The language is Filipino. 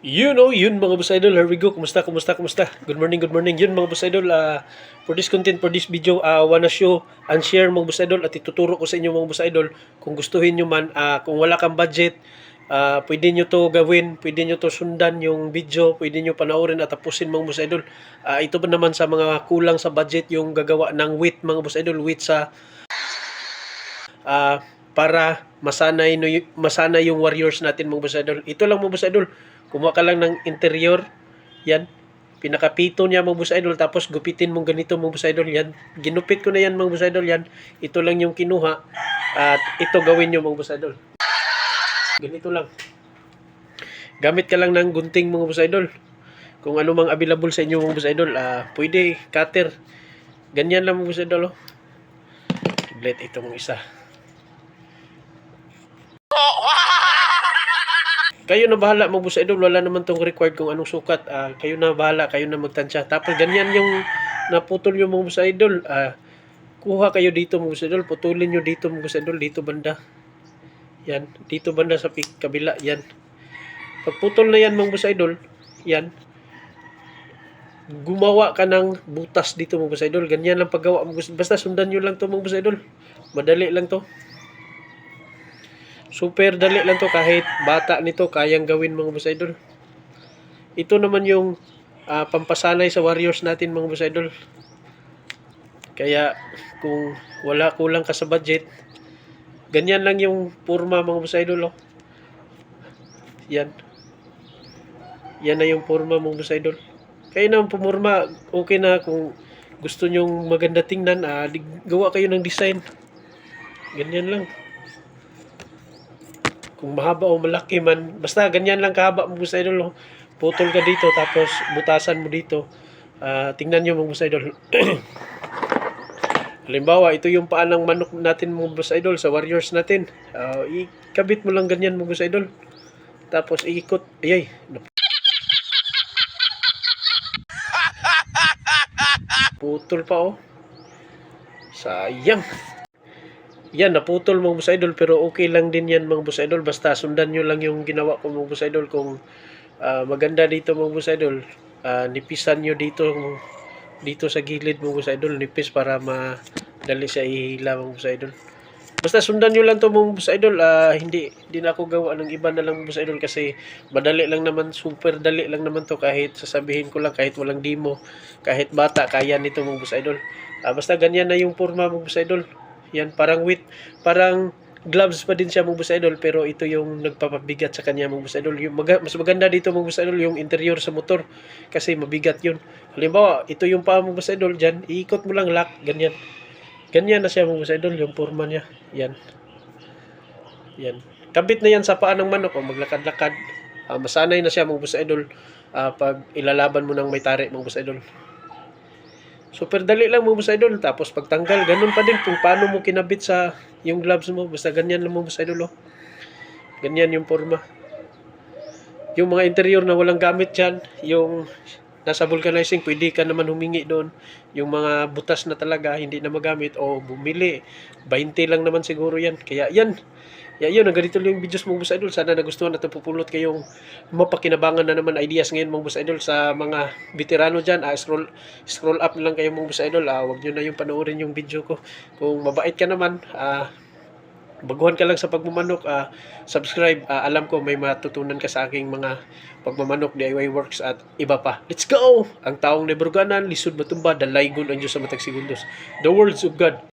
Yun mga boss idol, here we go. Kumusta? Good morning. Yun mga boss idol, for this content, for this video, wanna show and share mga boss idol at ituturo ko sa inyo mga boss idol kung gustuhin nyo man, kung wala kang budget, pwede nyo to gawin, pwede nyo to sundan yung video, pwede nyo panoorin at tapusin mga boss idol. Ito pa naman sa mga kulang sa budget yung gagawa ng wheat mga boss idol, wheat sa para masanay yung warriors natin mga boss idol. Ito lang mga boss idol, kumuha ka lang ng interior, yan, pinakapito niya mga boss idol, tapos gupitin mong ganito mga boss idol, yan, ginupit ko na yan mga boss idol, yan, ito lang yung kinuha, at ito gawin nyo mga boss idol, ganito lang, gamit ka lang ng gunting mga boss idol, kung ano mang available sa inyo mga boss idol, pwede, cutter, ganyan lang mga boss idol, let itong isa. Kayo na bahala mga boss idol, wala naman tong required kung anong sukat, kayo na bahala, kayo na magtansya. Tapos ganyan yung naputol yung mga boss idol, kuha kayo dito mga boss idol, putulin nyo dito mga boss idol, dito banda, yan, dito banda sa kabila, yan. Pagputol na yan mga boss idol, yan, gumawa ka ng butas dito mga boss idol, ganyan lang paggawa mga boss, basta sundan nyo lang to mga boss idol, madali lang to. Super dali lang to, kahit bata nito kayang gawin mga boss idol. Ito naman yung pampasanay sa warriors natin mga boss idol. Kaya kung kulang ka sa budget, ganyan lang yung forma mga boss idol. Oh. Yan. Yan na yung forma mga boss idol. Kaya na pumurma, okay na. Kung gusto nyong maganda tingnan, gawa kayo ng design. Ganyan lang. Kung mahaba o malaki man, basta ganyan lang kahaba mga boss idol. Putol ka dito, tapos butasan mo dito. Tingnan nyo mga boss idol. Halimbawa, ito yung paan ng manok natin mga boss idol sa warriors natin. Ikabit mo lang ganyan mga boss idol. Tapos iikot. Ayay. Putol pa oh. Sayang. Yan, naputol mga boss idol, pero okay lang din yan mga boss idol, basta sundan nyo lang yung ginawa ko mga boss idol. Kung maganda dito mga boss idol, nipisan nyo dito sa gilid mga boss idol, nipis para madali sa ihila mga boss idol. Basta sundan nyo lang to mga boss idol, hindi na ako gawa ng iba na lang mga boss idol, kasi madali lang naman, super dali lang naman to, kahit sasabihin ko lang, kahit walang demo, kahit bata, kaya nito mga boss idol. Basta ganyan na yung forma mga boss idol. Yan, parang parang gloves pa din siya mga boss idol, pero ito yung nagpapabigat sa kanya mga boss idol. Mas maganda dito mga boss idol yung interior sa motor, kasi mabigat yun. Halimbawa, ito yung paa mga boss idol, dyan, iikot mo lang lock, ganyan. Ganyan na siya mga boss idol, yung forma niya. Yan. Yan. Kabit na yan sa paa ng manok, maglakad-lakad. Masanay na siya mga boss idol, pag ilalaban mo ng may tari mga boss idol. Super dali lang mga boss idol. Tapos pagtanggal, ganun pa din kung paano mo kinabit sa yung gloves mo. Basta ganyan lang mga boss idol. Oh. Ganyan yung forma. Yung mga interior na walang gamit dyan, yung nasa vulcanizing, pwede ka naman humingi doon. Yung mga butas na talaga, hindi na magamit, o bumili. 20 lang naman siguro yan. Kaya yan. Yun, ganito lang yung videos mga boss idol. Sana nagustuhan at pupulot kayong mapakinabangan na naman ideas ngayon mga boss idol sa mga veterano dyan. Scroll up lang kayo mga boss idol. Huwag nyo na yung panoorin yung video ko. Kung mabait ka naman, baguhan ka lang sa pagmamanok, subscribe. Alam ko may matutunan ka sa aking mga pagmamanok, DIY works at iba pa. Let's go! Ang taong neberganan, lisod matumba, dalaygon ang Diyos sa matag segundos. The words of God.